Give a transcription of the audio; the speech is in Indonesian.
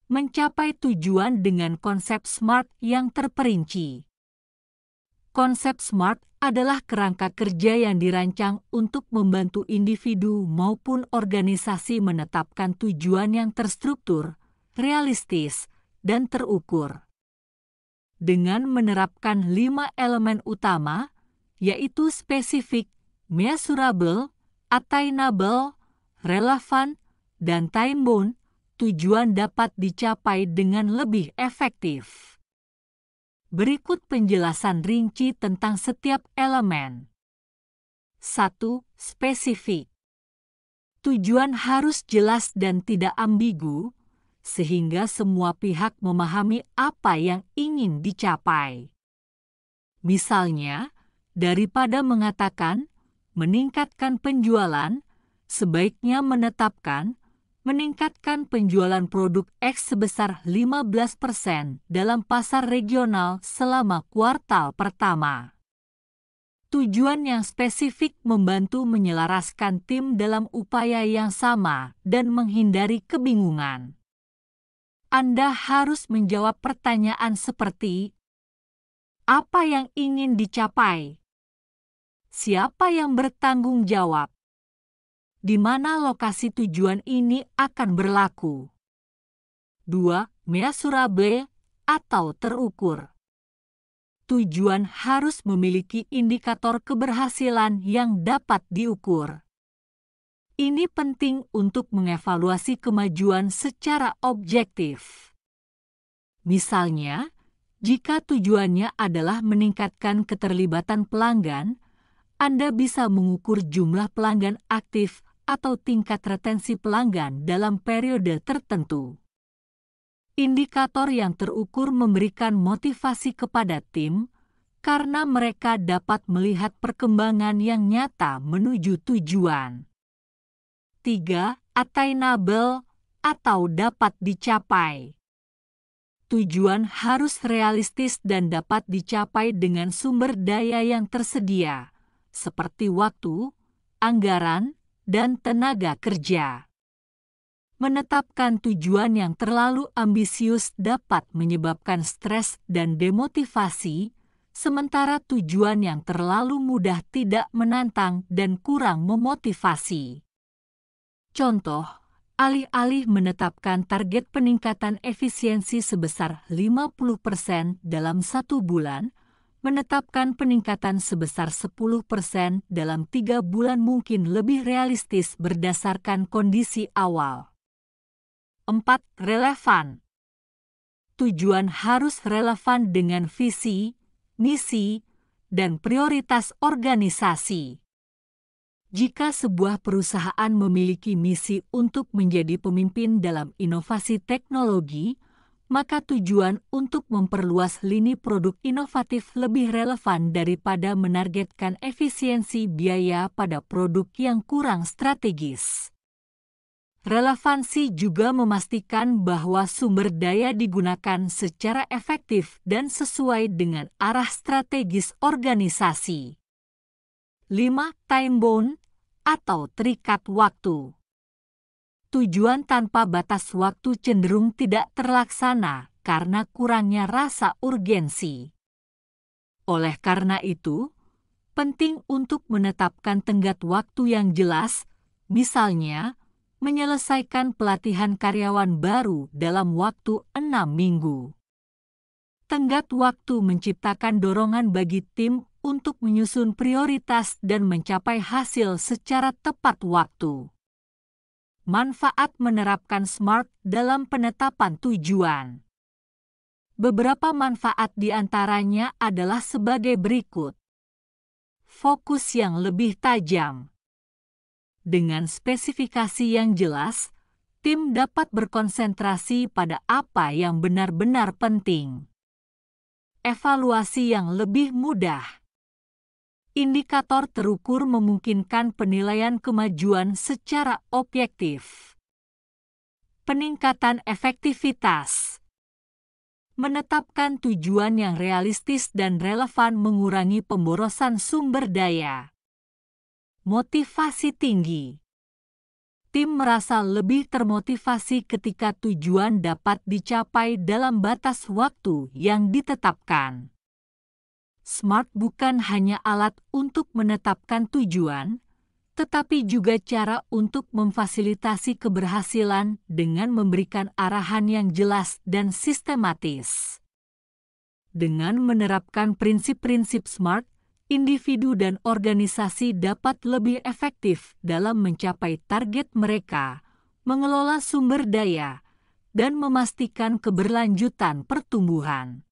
mencapai tujuan dengan konsep SMART yang terperinci. Konsep SMART adalah kerangka kerja yang dirancang untuk membantu individu maupun organisasi menetapkan tujuan yang terstruktur, realistis, dan terukur. Dengan menerapkan 5 elemen utama, yaitu spesifik, measurable, attainable, relevan, dan time-bound, tujuan dapat dicapai dengan lebih efektif. Berikut penjelasan rinci tentang setiap elemen. 1. Spesifik. Tujuan harus jelas dan tidak ambigu, sehingga semua pihak memahami apa yang ingin dicapai. Misalnya, daripada mengatakan meningkatkan penjualan, sebaiknya meningkatkan penjualan produk X sebesar 15% dalam pasar regional selama kuartal pertama. Tujuan yang spesifik membantu menyelaraskan tim dalam upaya yang sama dan menghindari kebingungan. Anda harus menjawab pertanyaan seperti, apa yang ingin dicapai? Siapa yang bertanggung jawab? Di mana lokasi tujuan ini akan berlaku? 2. Measurable atau terukur. Tujuan harus memiliki indikator keberhasilan yang dapat diukur. Ini penting untuk mengevaluasi kemajuan secara objektif. Misalnya, jika tujuannya adalah meningkatkan keterlibatan pelanggan, Anda bisa mengukur jumlah pelanggan aktif atau tingkat retensi pelanggan dalam periode tertentu. Indikator yang terukur memberikan motivasi kepada tim karena mereka dapat melihat perkembangan yang nyata menuju tujuan. 3. Attainable atau dapat dicapai. Tujuan harus realistis dan dapat dicapai dengan sumber daya yang tersedia, seperti waktu, anggaran, dan tenaga kerja. Menetapkan tujuan yang terlalu ambisius dapat menyebabkan stres dan demotivasi, sementara tujuan yang terlalu mudah tidak menantang dan kurang memotivasi. Contoh, alih-alih menetapkan target peningkatan efisiensi sebesar 50% dalam 1 bulan, menetapkan peningkatan sebesar 10% dalam 3 bulan mungkin lebih realistis berdasarkan kondisi awal. 4. Relevan. Tujuan harus relevan dengan visi, misi, dan prioritas organisasi. Jika sebuah perusahaan memiliki misi untuk menjadi pemimpin dalam inovasi teknologi, maka tujuan untuk memperluas lini produk inovatif lebih relevan daripada menargetkan efisiensi biaya pada produk yang kurang strategis. Relevansi juga memastikan bahwa sumber daya digunakan secara efektif dan sesuai dengan arah strategis organisasi. 5. Time-bound atau terikat waktu. Tujuan tanpa batas waktu cenderung tidak terlaksana karena kurangnya rasa urgensi. Oleh karena itu, penting untuk menetapkan tenggat waktu yang jelas, misalnya menyelesaikan pelatihan karyawan baru dalam waktu 6 minggu. Tenggat waktu menciptakan dorongan bagi tim untuk menyusun prioritas dan mencapai hasil secara tepat waktu. Manfaat menerapkan SMART dalam penetapan tujuan. Beberapa manfaat di antaranya adalah sebagai berikut. Fokus yang lebih tajam. Dengan spesifikasi yang jelas, tim dapat berkonsentrasi pada apa yang benar-benar penting. Evaluasi yang lebih mudah. Indikator terukur memungkinkan penilaian kemajuan secara objektif. Peningkatan efektivitas. Menetapkan tujuan yang realistis dan relevan mengurangi pemborosan sumber daya. Motivasi tinggi. Tim merasa lebih termotivasi ketika tujuan dapat dicapai dalam batas waktu yang ditetapkan. SMART bukan hanya alat untuk menetapkan tujuan, tetapi juga cara untuk memfasilitasi keberhasilan dengan memberikan arahan yang jelas dan sistematis. Dengan menerapkan prinsip-prinsip SMART, individu dan organisasi dapat lebih efektif dalam mencapai target mereka, mengelola sumber daya, dan memastikan keberlanjutan pertumbuhan.